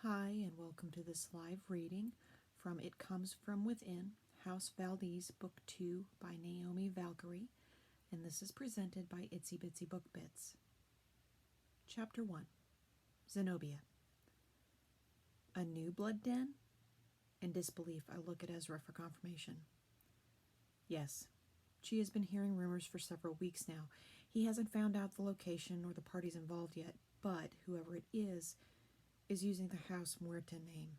Hi, and welcome to this live reading from It Comes From Within, House Valdis, Book 2 by Naomi Valkyrie, and this is presented by Itsy Bitsy Book Bits. Chapter 1, Zenobia. A new blood den? In disbelief, I look at Ezra for confirmation. Yes, she has been hearing rumors for several weeks now. He hasn't found out the location or the parties involved yet, but whoever it is using the House Muerta name.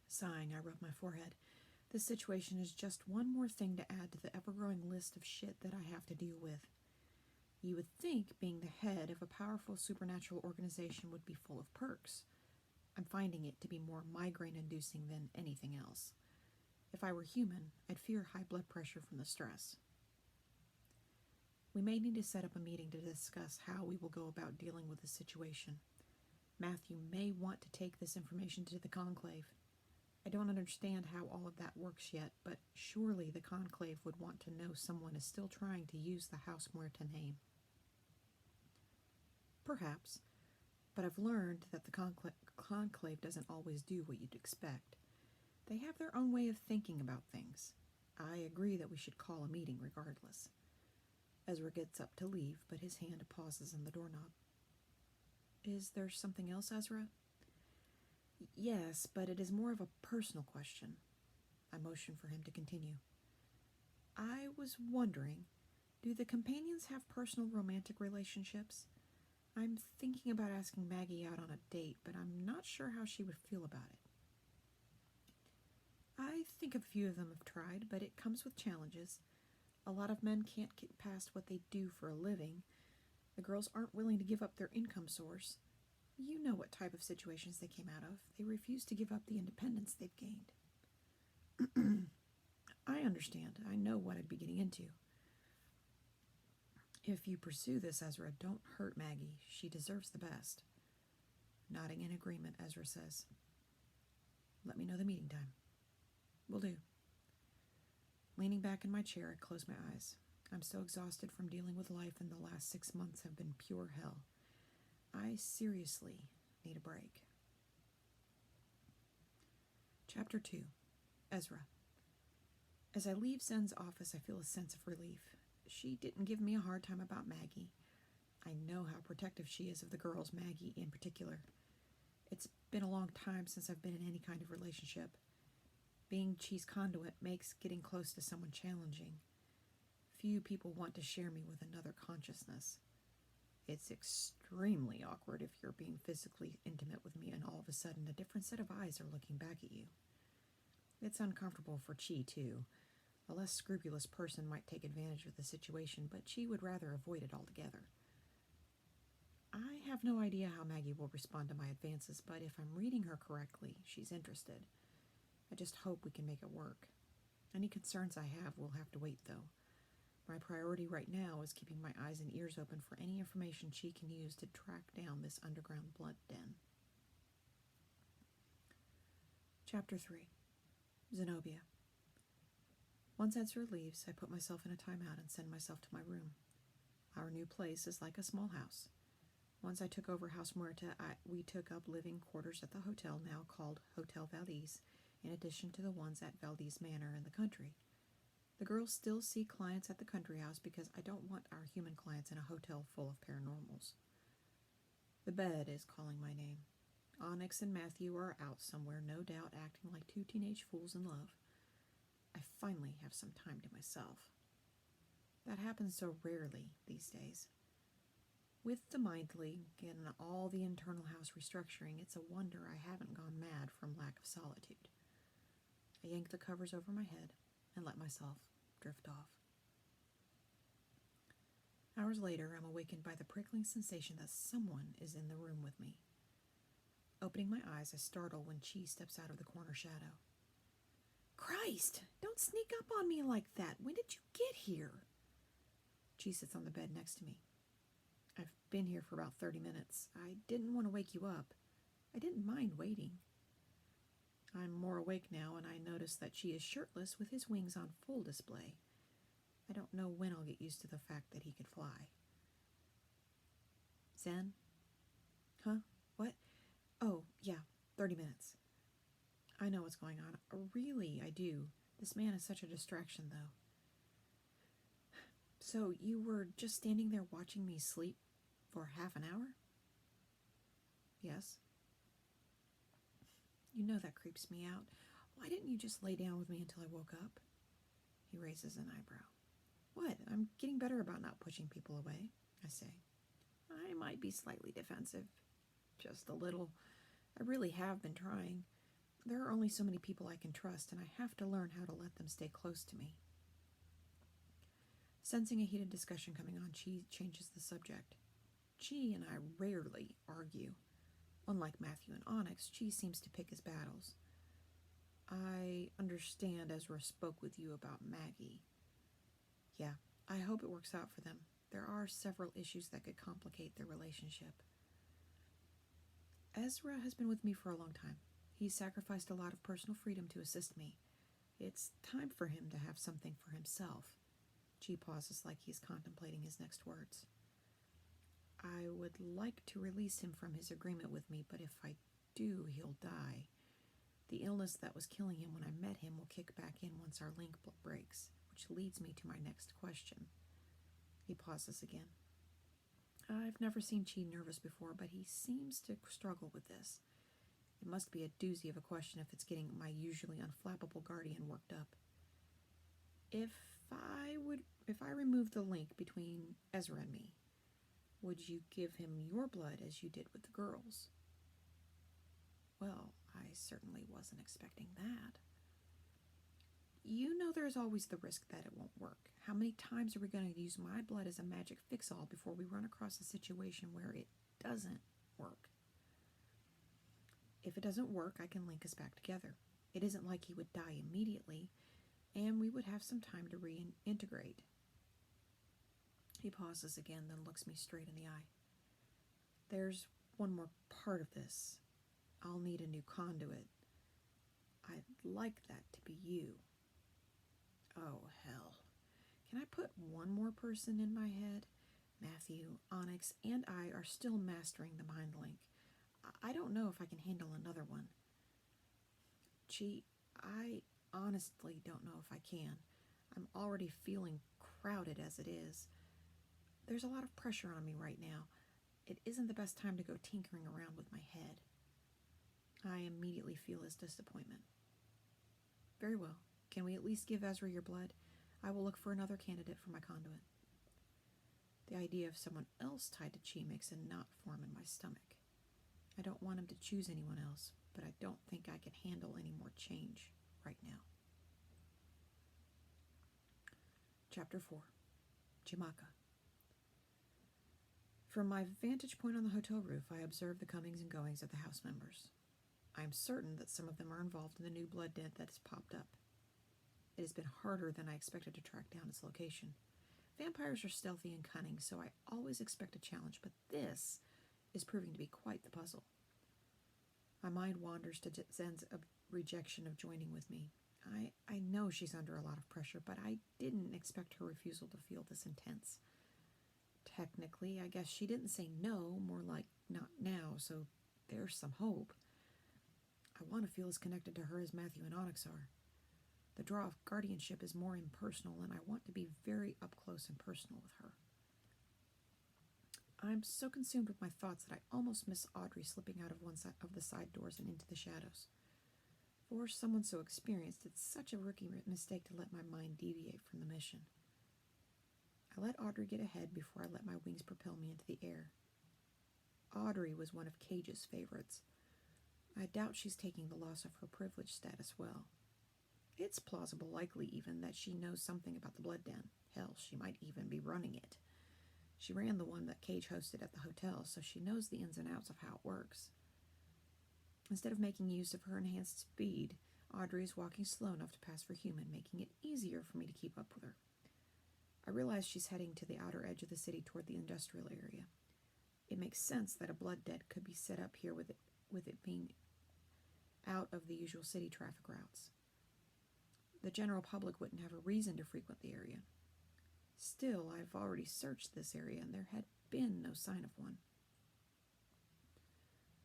Sighing, I rub my forehead. This situation is just one more thing to add to the ever-growing list of shit that I have to deal with. You would think being the head of a powerful supernatural organization would be full of perks. I'm finding it to be more migraine-inducing than anything else. If I were human, I'd fear high blood pressure from the stress. We may need to set up a meeting to discuss how we will go about dealing with the situation. Matthew may want to take this information to the Conclave. I don't understand how all of that works yet, but surely the Conclave would want to know someone is still trying to use the House Muerta name. Perhaps, but I've learned that the Conclave doesn't always do what you'd expect. They have their own way of thinking about things. I agree that we should call a meeting regardless. Ezra gets up to leave, but his hand pauses on the doorknob. Is there something else, Ezra? Yes, but it is more of a personal question. I motion for him to continue. I was wondering, do the companions have personal romantic relationships? I'm thinking about asking Maggie out on a date, but I'm not sure how she would feel about it. I think a few of them have tried, but it comes with challenges. A lot of men can't get past what they do for a living. The girls aren't willing to give up their income source. You know what type of situations they came out of. They refuse to give up the independence they've gained. I understand. I know what I'd be getting into. If you pursue this, Ezra, don't hurt Maggie. She deserves the best. Nodding in agreement, Ezra says, Let me know the meeting time. Will do. Leaning back in my chair, I close my eyes. I'm so exhausted from dealing with life, and the last 6 months have been pure hell. I seriously need a break. Chapter 2, Ezra. As I leave Zen's office, I feel a sense of relief. She didn't give me a hard time about Maggie. I know how protective she is of the girls, Maggie in particular. It's been a long time since I've been in any kind of relationship. Being Chi's conduit makes getting close to someone challenging. Few people want to share me with another consciousness. It's extremely awkward if you're being physically intimate with me and all of a sudden a different set of eyes are looking back at you. It's uncomfortable for Chi, too. A less scrupulous person might take advantage of the situation, but Chi would rather avoid it altogether. I have no idea how Maggie will respond to my advances, but if I'm reading her correctly, she's interested. I just hope we can make it work. Any concerns I have will have to wait, though. My priority right now is keeping my eyes and ears open for any information she can use to track down this underground blood den. Chapter 3, Zenobia. Once Ezra leaves, I put myself in a timeout and send myself to my room. Our new place is like a small house. Once I took over House Muerta, we took up living quarters at the hotel now called Hotel Valdis, in addition to the ones at Valdis Manor in the country. The girls still see clients at the country house because I don't want our human clients in a hotel full of paranormals. The bed is calling my name. Onyx and Matthew are out somewhere, no doubt acting like two teenage fools in love. I finally have some time to myself. That happens so rarely these days. With the mind leak and all the internal house restructuring, it's a wonder I haven't gone mad from lack of solitude. I yank the covers over my head and let myself drift off. Hours later, I'm awakened by the prickling sensation that someone is in the room with me. Opening my eyes, I startle when Chi steps out of the corner shadow. Christ! Don't sneak up on me like that! When did you get here? Chi sits on the bed next to me. I've been here for about 30 minutes. I didn't want to wake you up. I didn't mind waiting. I'm more awake now, and I notice that Chi is shirtless with his wings on full display. I don't know when I'll get used to the fact that he could fly. Zen? Huh? What? Oh, 30 minutes. I know what's going on. Really, I do. This man is such a distraction, though. So you were just standing there watching me sleep for half an hour? Yes. You know that creeps me out. Why didn't you just lay down with me until I woke up? He raises an eyebrow. What? I'm getting better about not pushing people away, I say. I might be slightly defensive. Just a little. I really have been trying. There are only so many people I can trust, and I have to learn how to let them stay close to me. Sensing a heated discussion coming on, Chi changes the subject. Chi and I rarely argue. Unlike Matthew and Onyx, Chi seems to pick his battles. I understand Ezra spoke with you about Maggie. Yeah, I hope it works out for them. There are several issues that could complicate their relationship. Ezra has been with me for a long time. He's sacrificed a lot of personal freedom to assist me. It's time for him to have something for himself. Chi pauses like he's contemplating his next words. I would like to release him from his agreement with me, but if I do, he'll die. The illness that was killing him when I met him will kick back in once our link breaks, which leads me to my next question. He pauses again. I've never seen Chi nervous before, but he seems to struggle with this. It must be a doozy of a question if it's getting my usually unflappable guardian worked up. If I remove the link between Ezra and me, would you give him your blood as you did with the girls? Well, I certainly wasn't expecting that. You know there's always the risk that it won't work. How many times are we going to use my blood as a magic fix-all before we run across a situation where it doesn't work? If it doesn't work, I can link us back together. It isn't like he would die immediately, and we would have some time to reintegrate. He pauses again, then looks me straight in the eye. There's one more part of this. I'll need a new conduit. I'd like that to be you. Oh, hell. Can I put one more person in my head? Matthew, Onyx, and I are still mastering the mind link. I don't know if I can handle another one. Chi, I honestly don't know if I can. I'm already feeling crowded as it is. There's a lot of pressure on me right now. It isn't the best time to go tinkering around with my head. I immediately feel his disappointment. Very well. Can we at least give Ezra your blood? I will look for another candidate for my conduit. The idea of someone else tied to Chi makes a knot form in my stomach. I don't want him to choose anyone else, but I don't think I can handle any more change right now. Chapter 4. Chimaka. From my vantage point on the hotel roof, I observe the comings and goings of the house members. I am certain that some of them are involved in the new blood den that has popped up. It has been harder than I expected to track down its location. Vampires are stealthy and cunning, so I always expect a challenge, but this is proving to be quite the puzzle. My mind wanders to Zen's rejection of joining with me. I know she's under a lot of pressure, but I didn't expect her refusal to feel this intense. Technically, I guess she didn't say no, more like not now, so there's some hope. I want to feel as connected to her as Matthew and Onyx are. The draw of guardianship is more impersonal, and I want to be very up close and personal with her. I'm so consumed with my thoughts that I almost miss Audrey slipping out of one side of the side doors and into the shadows. For someone so experienced, it's such a rookie mistake to let my mind deviate from the mission. I let Audrey get ahead before I let my wings propel me into the air. Audrey was one of Cage's favorites. I doubt she's taking the loss of her privilege status well. It's plausible, likely even, that she knows something about the blood den. Hell, she might even be running it. She ran the one that Cage hosted at the hotel, so she knows the ins and outs of how it works. Instead of making use of her enhanced speed, Audrey is walking slow enough to pass for human, making it easier for me to keep up with her. I realize she's heading to the outer edge of the city toward the industrial area. It makes sense that a blood den could be set up here with it being out of the usual city traffic routes. The general public wouldn't have a reason to frequent the area. Still, I've already searched this area, and there had been no sign of one.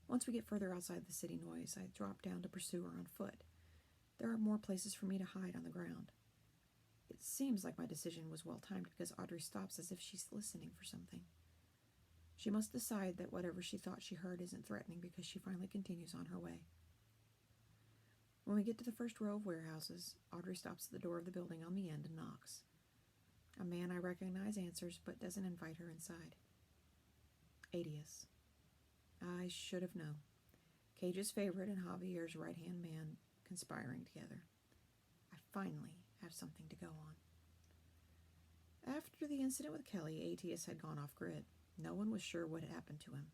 Once we get further outside the city noise, I drop down to pursue her on foot. There are more places for me to hide on the ground. It seems like my decision was well timed because Audrey stops as if she's listening for something. She must decide that whatever she thought she heard isn't threatening because she finally continues on her way. When we get to the first row of warehouses, Audrey stops at the door of the building on the end and knocks. A man I recognize answers but doesn't invite her inside. Adius. I should have known. Cage's favorite and Javier's right-hand man conspiring together. I finally have something to go on. After the incident with Kelly, Adius had gone off-grid. No one was sure what had happened to him.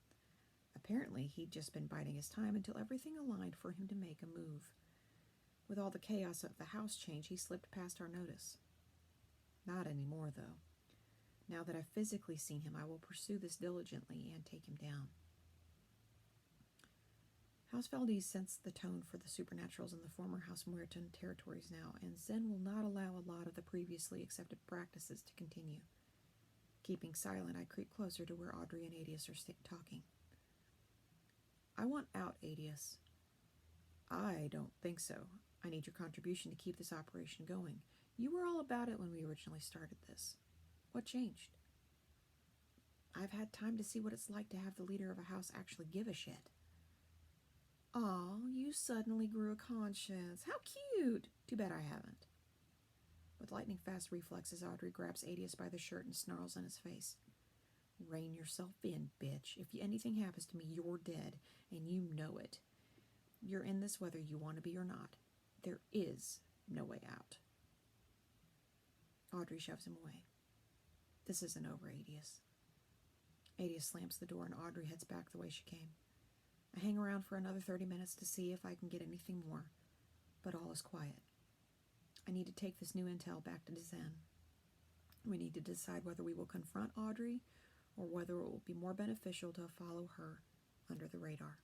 Apparently, he'd just been biding his time until everything aligned for him to make a move. With all the chaos of the house change, he slipped past our notice. Not anymore, though. Now that I've physically seen him, I will pursue this diligently and take him down. House Valdis sensed the tone for the supernaturals in the former House Meriton territories now, and Zen will not allow a lot of the previously accepted practices to continue. Keeping silent, I creep closer to where Audrey and Adius are talking. I want out, Adius. I don't think so. I need your contribution to keep this operation going. You were all about it when we originally started this. What changed? I've had time to see what it's like to have the leader of a house actually give a shit. Aw, you suddenly grew a conscience. How cute! Too bad I haven't. With lightning-fast reflexes, Audrey grabs Adius by the shirt and snarls in his face. Rein yourself in, bitch. If anything happens to me, you're dead, and you know it. You're in this whether you want to be or not. There is no way out. Audrey shoves him away. This isn't over, Adius. Adius slams the door, and Audrey heads back the way she came. I hang around for another 30 minutes to see if I can get anything more, but all is quiet. I need to take this new intel back to Zen. We need to decide whether we will confront Audrey or whether it will be more beneficial to follow her under the radar.